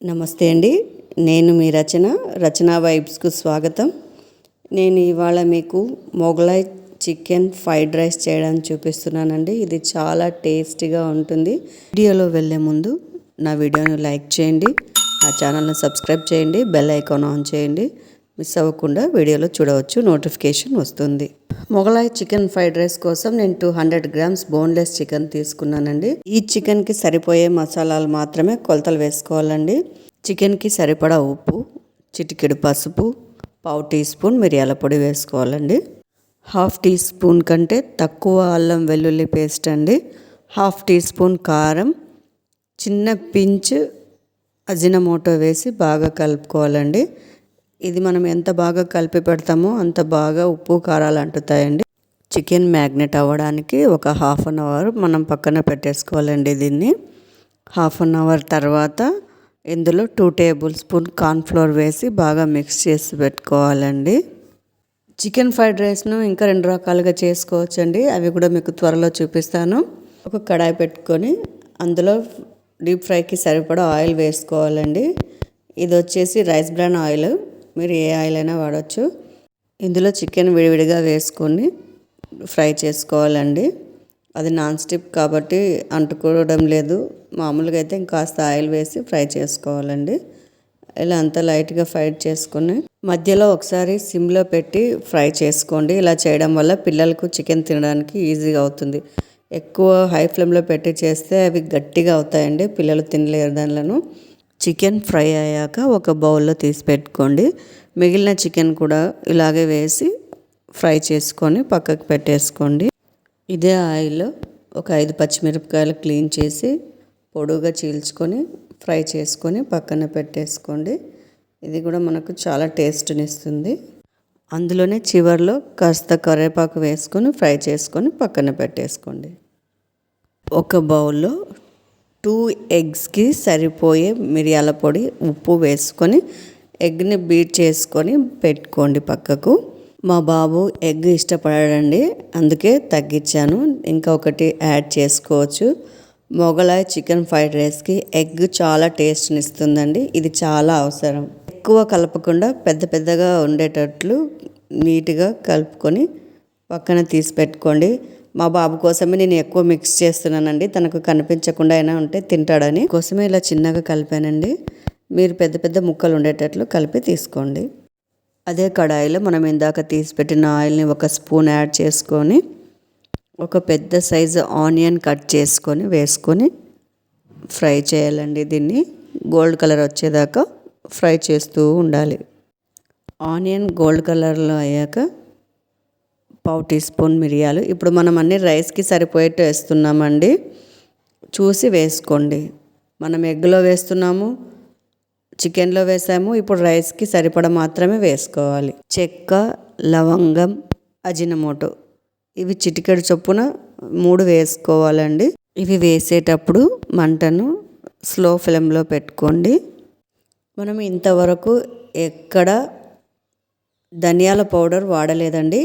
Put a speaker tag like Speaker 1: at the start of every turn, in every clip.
Speaker 1: నమస్తే అండి. నేను మీ రచన వైబ్స్కు స్వాగతం. నేను ఇవాళ మీకు మొగలాయ్ చికెన్ ఫ్రైడ్ రైస్ చేయడానికి చూపిస్తున్నానండి. ఇది చాలా టేస్టీగా ఉంటుంది. వీడియోలో వెళ్ళే ముందు నా వీడియోను లైక్ చేయండి, నా ఛానల్ని సబ్స్క్రైబ్ చేయండి, బెల్ ఐకాన్ ఆన్ చేయండి. మిస్ అవ్వకుండా వీడియోలో చూడవచ్చు, నోటిఫికేషన్ వస్తుంది. మొగలాయ్ చికెన్ ఫ్రైడ్ రైస్ కోసం నేను 200 గ్రామ్స్ బోన్లెస్ చికెన్ తీసుకున్నానండి. ఈ చికెన్కి సరిపోయే మసాలాలు మాత్రమే కొలతలు వేసుకోవాలండి. చికెన్కి సరిపడా ఉప్పు, చిటికెడు పసుపు, పావు టీ స్పూన్ మిరియాల పొడి వేసుకోవాలండి. హాఫ్ టీ స్పూన్ కంటే తక్కువ అల్లం వెల్లుల్లి పేస్ట్ అండి. హాఫ్ టీ స్పూన్ కారం, చిన్న పించ్ అజినమోటో వేసి బాగా కలుపుకోవాలండి. ఇది మనం ఎంత బాగా కలిపి పెడతామో అంత బాగా ఉప్పు కారాలు అంటుతాయండి. చికెన్ మ్యాగ్నెట్ అవ్వడానికి ఒక హాఫ్ అన్ అవర్ మనం పక్కన పెట్టేసుకోవాలండి. దీన్ని హాఫ్ అన్ అవర్ తర్వాత ఇందులో 2 టేబుల్ స్పూన్ కార్న్ఫ్లోర్ వేసి బాగా మిక్స్ చేసి పెట్టుకోవాలండి. చికెన్ ఫ్రైడ్ రైస్ను ఇంకా 2 రకాలుగా చేసుకోవచ్చండి. అవి కూడా మీకు త్వరలో చూపిస్తాను. ఒక కడాయి పెట్టుకొని అందులో డీప్ ఫ్రైకి సరిపడా ఆయిల్ వేసుకోవాలండి. ఇది వచ్చేసి రైస్ బ్రాన్ ఆయిల్, మీరు ఏ ఆయిల్ అయినా వాడచ్చు. ఇందులో చికెన్ విడివిడిగా వేసుకొని ఫ్రై చేసుకోవాలండి. అది నాన్ స్టిక్ కాబట్టి అంటుకోవడం లేదు. మామూలుగా అయితే ఇంకాస్త ఆయిల్ వేసి ఫ్రై చేసుకోవాలండి. ఇలా అంతా లైట్గా ఫ్రై చేసుకొని మధ్యలో ఒకసారి సిమ్లో పెట్టి ఫ్రై చేసుకోండి. ఇలా చేయడం వల్ల పిల్లలకు చికెన్ తినడానికి ఈజీగా అవుతుంది. ఎక్కువ హై ఫ్లేమ్లో పెట్టి చేస్తే అవి గట్టిగా అవుతాయండి, పిల్లలు తినలేరు దానిలను. చికెన్ ఫ్రై అయ్యాక ఒక బౌల్లో తీసి పెట్టుకోండి. మిగిలిన చికెన్ కూడా ఇలాగే వేసి ఫ్రై చేసుకొని పక్కకు పెట్టేసుకోండి. ఇదే ఆయిల్లో ఒక 5 పచ్చిమిరపకాయలు క్లీన్ చేసి పొడుగా చీల్చుకొని ఫ్రై చేసుకొని పక్కన పెట్టేసుకోండి. ఇది కూడా మనకు చాలా టేస్ట్ని ఇస్తుంది. అందులోనే చివర్లో కాస్త కరివేపాకు వేసుకొని ఫ్రై చేసుకొని పక్కన పెట్టేసుకోండి. ఒక బౌల్లో 2 ఎగ్స్కి సరిపోయే మిరియాల పొడి, ఉప్పు వేసుకొని ఎగ్ని బీట్ చేసుకొని పెట్టుకోండి పక్కకు. మా బాబు ఎగ్ ఇష్టపడాడండి, అందుకే తగ్గించాను. ఇంకా ఒకటి యాడ్ చేసుకోవచ్చు. మొగలాయ్ చికెన్ ఫ్రైడ్ రైస్కి ఎగ్ చాలా టేస్ట్ని ఇస్తుందండి. ఇది చాలా అవసరం. ఎక్కువ కలపకుండా పెద్ద పెద్దగా ఉండేటట్లు నీట్గా కలుపుకొని పక్కన తీసి పెట్టుకోండి. మా బాబు కోసమే నేను ఎక్కువ మిక్స్ చేస్తున్నానండి, తనకు కనిపించకుండా అయినా ఉంటే తింటాడని కోసమే ఇలా చిన్నగా కలిపానండి. మీరు పెద్ద పెద్ద ముక్కలు ఉండేటట్లు కలిపి తీసుకోండి. అదే కడాయిలో మనం ఇందాక తీసి పెట్టిన ఆయిల్ని ఒక స్పూన్ యాడ్ చేసుకొని ఒక పెద్ద సైజు ఆనియన్ కట్ చేసుకొని వేసుకొని ఫ్రై చేయాలండి. దీన్ని గోల్డ్ కలర్ వచ్చేదాకా ఫ్రై చేస్తూ ఉండాలి. ఆనియన్ గోల్డ్ కలర్లో అయ్యాక పావు టీ స్పూన్ మిరియాలు. ఇప్పుడు మనం అన్ని రైస్కి సరిపోయేట్టు వేస్తున్నామండి, చూసి వేసుకోండి. మనం ఎగ్లో వేస్తున్నాము, చికెన్లో వేసాము, ఇప్పుడు రైస్కి సరిపడా మాత్రమే వేసుకోవాలి. చెక్క, లవంగం, అజినమోటో ఇవి చిటికెడు చొప్పున 3 వేసుకోవాలండి. ఇవి వేసేటప్పుడు మంటను స్లో ఫ్లేమ్లో పెట్టుకోండి. మనం ఇంతవరకు ఎక్కడ ధనియాల పౌడర్ వాడలేదండి.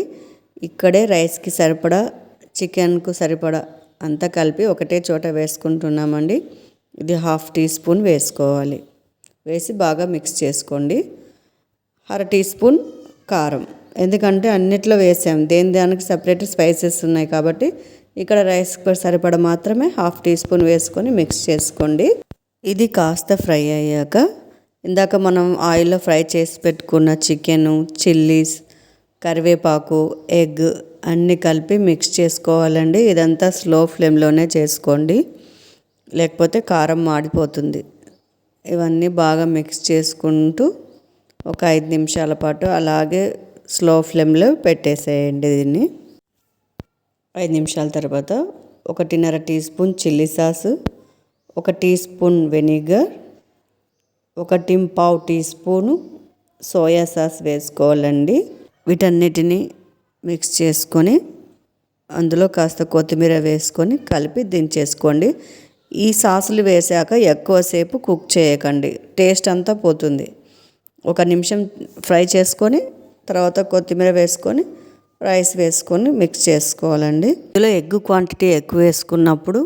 Speaker 1: ఇక్కడే రైస్కి సరిపడా, చికెన్కు సరిపడా అంతా కలిపి ఒకటే చోట వేసుకుంటున్నామండి. ఇది హాఫ్ టీ స్పూన్ వేసుకోవాలి. వేసి బాగా మిక్స్ చేసుకోండి. 1/2 టీ స్పూన్ కారం, ఎందుకంటే అన్నిట్లో వేసాం, దానికి సపరేట్ స్పైసెస్ ఉన్నాయి కాబట్టి ఇక్కడ రైస్కి సరిపడా మాత్రమే హాఫ్ టీ స్పూన్ వేసుకొని మిక్స్ చేసుకోండి. ఇది కాస్త ఫ్రై అయ్యాక ఇందాక మనం ఆయిల్లో ఫ్రై చేసి పెట్టుకున్న చికెను, చిల్లీస్, కరివేపాకు, ఎగ్ అన్నీ కలిపి మిక్స్ చేసుకోవాలండి. ఇదంతా స్లో ఫ్లేమ్లోనే చేసుకోండి, లేకపోతే కారం మాడిపోతుంది. ఇవన్నీ బాగా మిక్స్ చేసుకుంటూ ఒక 5 నిమిషాల పాటు అలాగే స్లో ఫ్లేమ్లో పెట్టేసేయండి. దీన్ని 5 నిమిషాల తర్వాత 1.5 teaspoon chilli sauce, 1 teaspoon vinegar, 1.25 teaspoon soya sauce వేసుకోవాలండి. వీటన్నిటిని మిక్స్ చేసుకొని అందులో కాస్త కొత్తిమీర వేసుకొని కలిపి దించేసుకోండి. ఈ సాసులు వేసాక ఎక్కువసేపు కుక్ చేయకండి, టేస్ట్ అంతా పోతుంది. 1 నిమిషం ఫ్రై చేసుకొని తర్వాత కొత్తిమీర వేసుకొని రైస్ వేసుకొని మిక్స్ చేసుకోవాలండి. ఇందులో ఎగ్ క్వాంటిటీ ఎక్కువ వేసుకున్నప్పుడు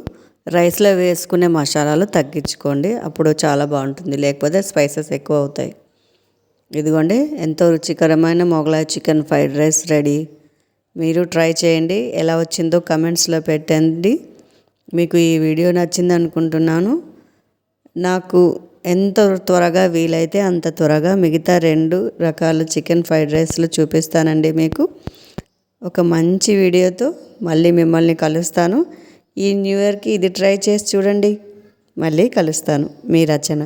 Speaker 1: రైస్లో వేసుకునే మసాలాలు తగ్గించుకోండి, అప్పుడు చాలా బాగుంటుంది, లేకపోతే స్పైసెస్ ఎక్కువ అవుతాయి. ఇదిగోండి, ఎంతో రుచికరమైన Mughlai chicken fried rice ready. మీరు ట్రై చేయండి, ఎలా వచ్చిందో కమెంట్స్లో పెట్టండి. మీకు ఈ వీడియో నచ్చింది అనుకుంటున్నాను. నాకు ఎంత త్వరగా వీలైతే అంత త్వరగా మిగతా 2 రకాల చికెన్ ఫ్రైడ్ రైస్లు చూపిస్తానండి మీకు. ఒక మంచి వీడియోతో మళ్ళీ మిమ్మల్ని కలుస్తాను. ఈ న్యూ ఇయర్కి ఇది ట్రై చేసి చూడండి. మళ్ళీ కలుస్తాను. మీ రచన.